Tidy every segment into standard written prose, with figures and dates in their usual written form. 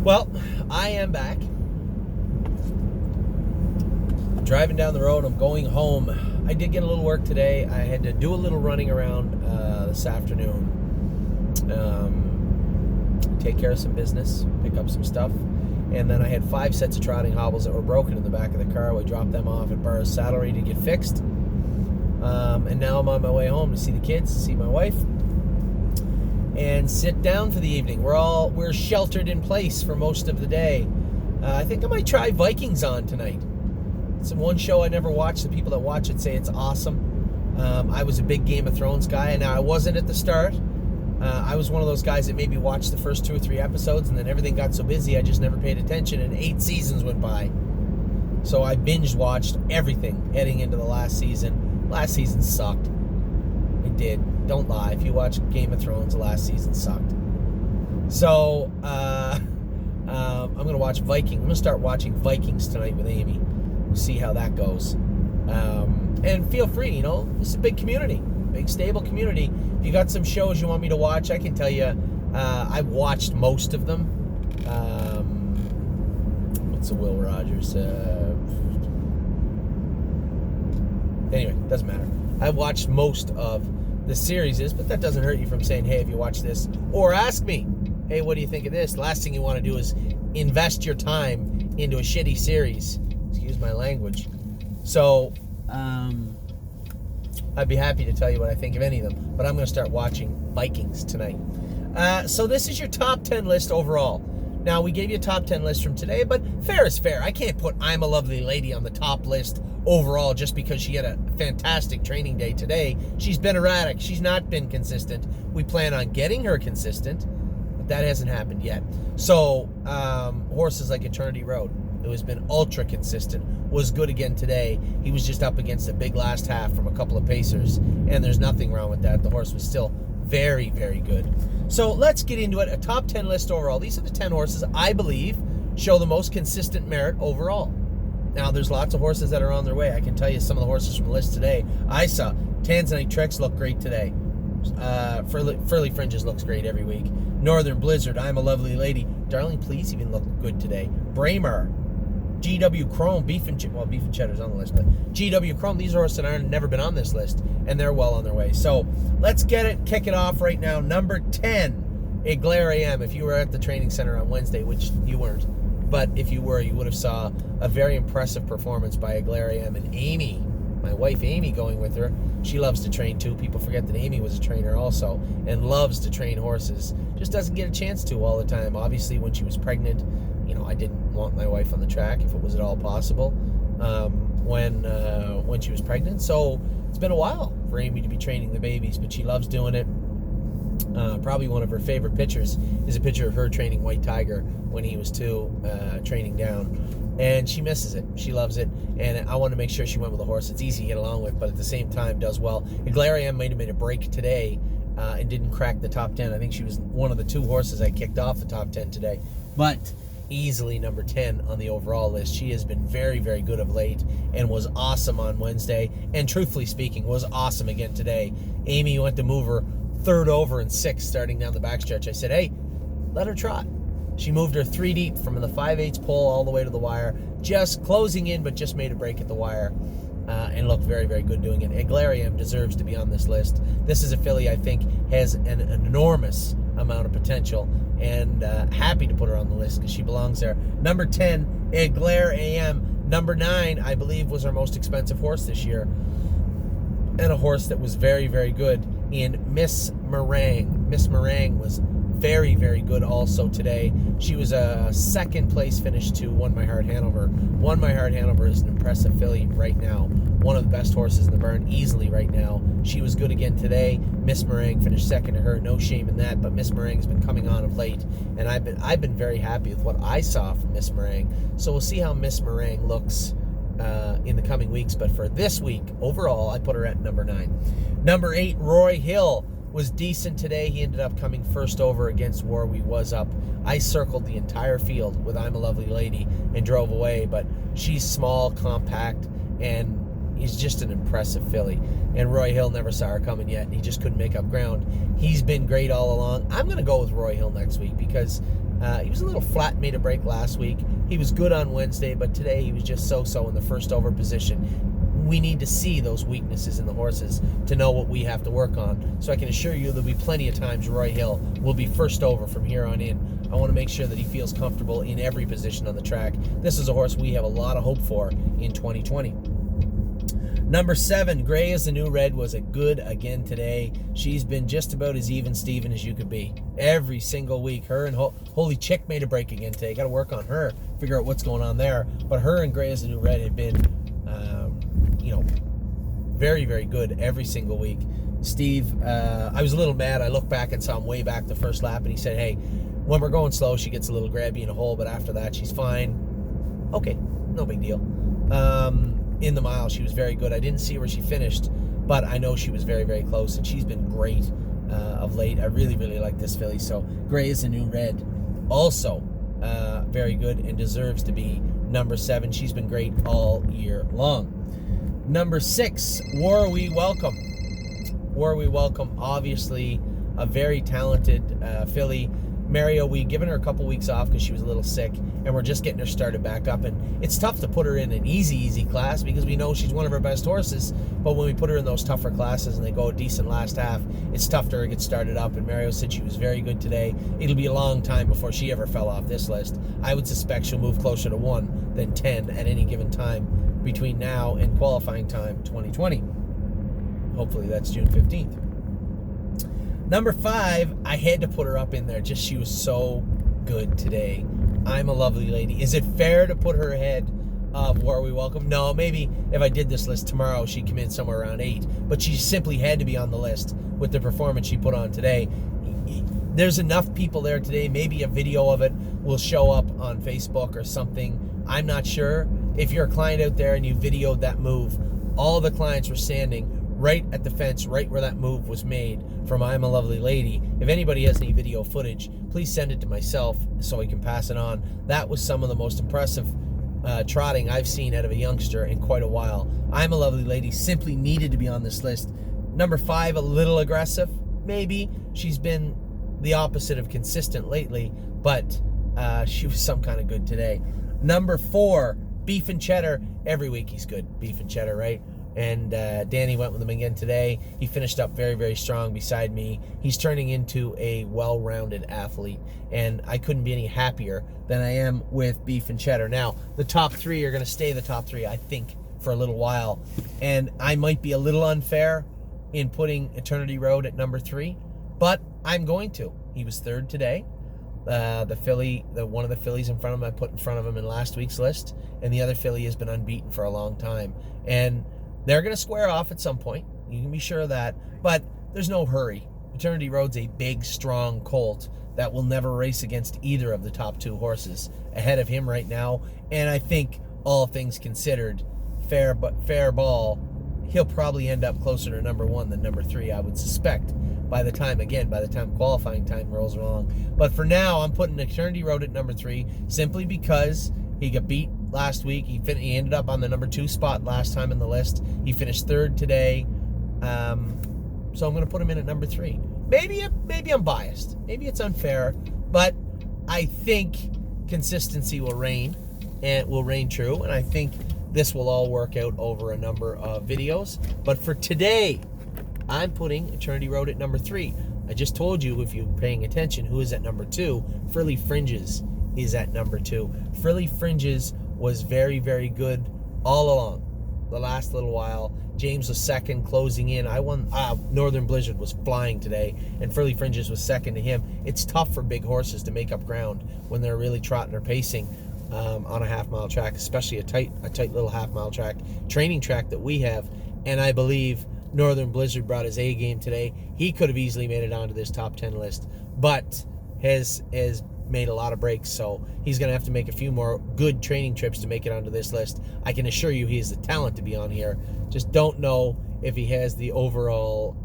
Well, I am back. Driving down the road, I'm going home. I did get a little work today. I had to do a little running around this afternoon. Take care of some business, pick up some stuff. And then I had 5 sets of trotting hobbles that were broken in the back of the car. We dropped them off at Burris Saddlery to get fixed. And now I'm on my way home to see the kids, to see my wife, and sit down for the evening. We're sheltered in place for most of the day. I think I might try Vikings on tonight. It's one show I never watched. The people that watch it say it's awesome. I was a big Game of Thrones guy, and I wasn't at the start. I was one of those guys that maybe watched the first 2 or 3 episodes, and then everything got so busy I just never paid attention, and 8 seasons went by. So I binge watched everything heading into the last season. Last season sucked. It did. Don't lie. If you watch Game of Thrones, the last season sucked. So I'm going to watch Vikings. I'm going to start watching Vikings tonight with Amy. We'll see how that goes. And feel free, this is a big community. Big, stable community. If you got some shows you want me to watch, I can tell you I've watched most of them. What's the Will Rogers? Anyway, doesn't matter. I watched most of the series, but that doesn't hurt you from saying, hey, have you watched this? Or ask me, hey, what do you think of this? The last thing you want to do is invest your time into a shitty series. Excuse my language. So, I'd be happy to tell you what I think of any of them, but I'm going to start watching Vikings tonight. So this is your top 10 list overall. Now, we gave you a top 10 list from today, but fair is fair. I can't put I'm a Lovely Lady on the top list overall just because she had a fantastic training day today. She's been erratic. She's not been consistent. We plan on getting her consistent, but that hasn't happened yet. So, horses like Eternity Road, who has been ultra consistent, was good again today. He was just up against a big last half from a couple of pacers, and there's nothing wrong with that. The horse was still very, very good. So let's get into it. A top 10 list overall. These are the 10 horses I believe show the most consistent merit overall. Now, there's lots of horses that are on their way. I can tell you some of the horses from the list today. I saw Tanzanite Tricks look great today. Furley Fringes looks great every week. Northern Blizzard, I'm a Lovely Lady. Darling Please even looked good today. Braemar, GW Chrome, Beef and Cheddar's on the list, but GW Chrome, these horses that have never been on this list, and they're well on their way. So let's kick it off right now. Number 10, Aglaire AM. If you were at the training center on Wednesday, which you weren't, but if you were, you would have saw a very impressive performance by Aglaire AM and Amy, my wife Amy, going with her. She loves to train too. People forget that Amy was a trainer also and loves to train horses. Just doesn't get a chance to all the time. Obviously, when she was pregnant, I didn't want my wife on the track if it was at all possible when she was pregnant. So it's been a while for Amy to be training the babies, but she loves doing it. Probably one of her favorite pictures is a picture of her training White Tiger when he was 2, training down. And she misses it. She loves it. And I want to make sure she went with a horse that's easy to get along with, but at the same time does well. Aglaire AM might have made a break today and didn't crack the top 10. I think she was one of the 2 horses I kicked off the top 10 today. But easily number 10 on the overall list. She has been very, very good of late and was awesome on Wednesday. And truthfully speaking, was awesome again today. Amy went to move her 3rd over and 6th starting down the backstretch. I said, hey, let her trot. She moved her 3 deep from the 5/8 pole all the way to the wire, just closing in, but just made a break at the wire, and looked very, very good doing it. Aglaire AM deserves to be on this list. This is a filly I think has an enormous amount of potential, and happy to put her on the list because she belongs there. Number 10, Aglaire AM. Number 9, I believe, was our most expensive horse this year, and a horse that was very, very good in Miss Meringue. Miss Meringue was very, very good also today. She was a 2nd place finish to Won My Heart Hanover. Won My Heart Hanover is an impressive filly right now. One of the best horses in the barn easily right now. She was good again today. Miss Meringue finished 2nd to her. No shame in that, but Miss Meringue's been coming on of late, and I've been very happy with what I saw from Miss Meringue. So we'll see how Miss Meringue looks in the coming weeks, but for this week, overall, I put her at number 9. Number 8, Roy Hill was decent today. He ended up coming 1st over against Warwi Was Up. I circled the entire field with I'm a Lovely Lady and drove away, but she's small, compact, and is just an impressive filly. And Roy Hill never saw her coming yet, and he just couldn't make up ground. He's been great all along. I'm going to go with Roy Hill next week because he was a little flat, made a break last week. He was good on Wednesday, but today he was just so-so in the first over position. We need to see those weaknesses in the horses to know what we have to work on. So I can assure you there'll be plenty of times Roy Hill will be first over from here on in. I want to make sure that he feels comfortable in every position on the track. This is a horse we have a lot of hope for in 2020. Number 7, Gray is the New Red, was a good again today. She's been just about as even Steven as you could be. Every single week. Her and Holy Chick made a break again today. Got to work on her, figure out what's going on there. But her and Gray is the New Red have been, very, very good every single week. Steve, I was a little mad. I looked back and saw him way back the first lap, and he said, hey, when we're going slow, she gets a little grabby in a hole, but after that, she's fine. Okay, no big deal. In the mile, she was very good. I didn't see where she finished, but I know she was very, very close, and she's been great of late. I really, really like this filly. So Gray is the New Red. Also, very good and deserves to be number 7. She's been great all year long. Number 6, War We Welcome. War We Welcome, obviously a very talented filly. Mario, we've given her a couple weeks off because she was a little sick, and we're just getting her started back up. And it's tough to put her in an easy class because we know she's one of our best horses. But when we put her in those tougher classes and they go a decent last half, it's tough to get started up. And Mario said she was very good today. It'll be a long time before she ever fell off this list. I would suspect she'll move closer to 1 than 10 at any given time between now and qualifying time 2020. Hopefully that's June 15th. Number 5, I had to put her up in there. Just she was so good today. I'm a Lovely Lady. Is it fair to put her ahead of War We Welcome? No, maybe if I did this list tomorrow, she'd come in somewhere around 8. But she simply had to be on the list with the performance she put on today. There's enough people there today. Maybe a video of it will show up on Facebook or something. I'm not sure. If you're a client out there and you videoed that move, all the clients were standing right at the fence, right where that move was made from I'm a Lovely Lady. If anybody has any video footage, please send it to myself so I can pass it on. That was some of the most impressive trotting I've seen out of a youngster in quite a while. I'm a Lovely Lady simply needed to be on this list. Number 5, a little aggressive, maybe. She's been the opposite of consistent lately, but she was some kind of good today. Number 4, Beef and Cheddar. Every week he's good, Beef and Cheddar, right? And Danny went with him again today. He finished up very, very strong beside me. He's turning into a well-rounded athlete, and I couldn't be any happier than I am with Beef and Cheddar. Now, the top 3 are going to stay the top 3, I think, for a little while. And I might be a little unfair in putting Eternity Road at number 3, but I'm going to. He was 3rd today. The filly, one of the fillies in front of him, I put in front of him in last week's list, and the other filly has been unbeaten for a long time. And they're going to square off at some point. You can be sure of that. But there's no hurry. Eternity Road's a big, strong colt that will never race against either of the top 2 horses ahead of him right now. And I think, all things considered, fair ball, he'll probably end up closer to number 1 than number 3, I would suspect, by the time qualifying time rolls along. But for now, I'm putting Eternity Road at number 3 simply because he got beat last week. He ended up on the number 2 spot last time in the list. He finished 3rd today. So I'm going to put him in at number 3. Maybe I'm biased. Maybe it's unfair. But I think consistency will reign, and it will reign true. And I think this will all work out over a number of videos. But for today, I'm putting Eternity Road at number 3. I just told you, if you're paying attention, who is at number 2. Frilly Fringes is at number 2. Frilly Fringes was very, very good all along the last little while. James was 2nd, closing in. I won. Northern Blizzard was flying today, and Frilly Fringes was 2nd to him. It's tough for big horses to make up ground when they're really trotting or pacing on a half-mile track, especially a tight little half-mile track, training track that we have. And I believe Northern Blizzard brought his A game today. He could have easily made it onto this top 10 list, but has made a lot of breaks, so he's going to have to make a few more good training trips to make it onto this list. I can assure you he has the talent to be on here. Just don't know if he has the overall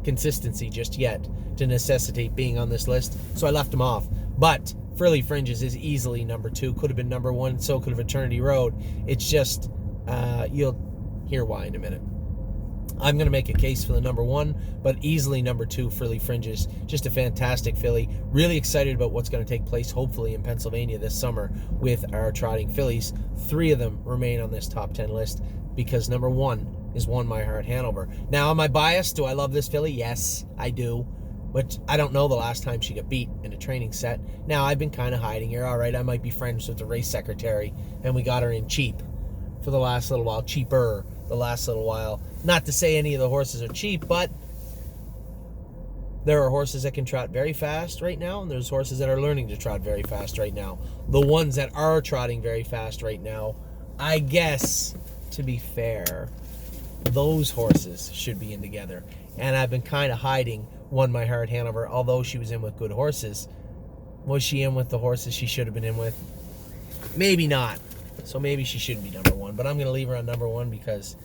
consistency just yet to necessitate being on this list, so I left him off. But Frilly Fringes is easily number 2, could have been number 1, so could have Eternity Road. It's just Hear why in a minute. I'm going to make a case for the number 1, but easily number 2, Frilly Fringes. Just a fantastic filly. Really excited about what's going to take place, hopefully, in Pennsylvania this summer with our trotting fillies. 3 of them remain on this top 10 list because number 1 is Won My Heart Hanover. Now, am I biased? Do I love this filly? Yes, I do. But I don't know the last time she got beat in a training set. Now, I've been kind of hiding her. All right, I might be friends with the race secretary, and we got her in cheap for the last little while. Cheaper the last little while. Not to say any of the horses are cheap, but there are horses that can trot very fast right now, and there's horses that are learning to trot very fast right now. The ones that are trotting very fast right now, I guess, to be fair, those horses should be in together. And I've been kind of hiding Won My Heart Hanover, although she was in with good horses. Was she in with the horses she should have been in with? Maybe not. So maybe she shouldn't be number 1, but I'm going to leave her on number 1 because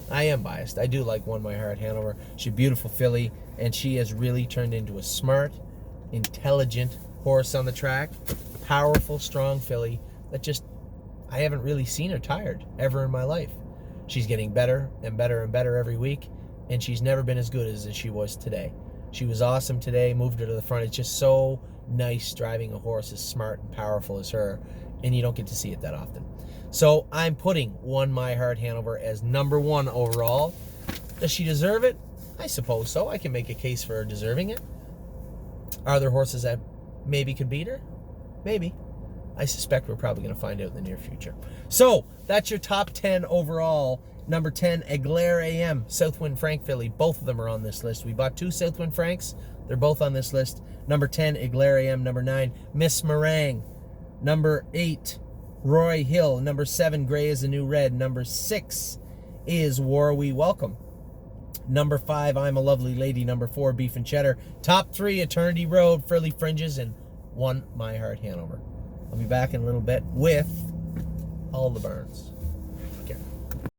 I am biased. I do like Won My Heart Hanover. She's a beautiful filly, and she has really turned into a smart, intelligent horse on the track. Powerful, strong filly that just, I haven't really seen her tired ever in my life. She's getting better and better and better every week, and she's never been as good as she was today. She was awesome today, moved her to the front. It's just so nice driving a horse as smart and powerful as her, and you don't get to see it that often. So I'm putting Won My Heart Hanover as number 1 overall. Does she deserve it? I suppose so. I can make a case for her deserving it. Are there horses that maybe could beat her? Maybe. I suspect we're probably going to find out in the near future. So that's your top 10 overall. Number 10, Éclair AM, Southwind Frank filly. Both of them are on this list. We bought 2 Southwind Franks. They're both on this list. Number 10, Éclair AM. Number 9, Miss Meringue. Number 8, Roy Hill. Number 7, Gray is the New Red. Number 6 is War We Welcome. Number 5, I'm a Lovely Lady. Number 4, Beef and Cheddar. Top 3, Eternity Road, Frilly Fringes, and Won My Heart Hanover. I'll be back in a little bit with all the Burns.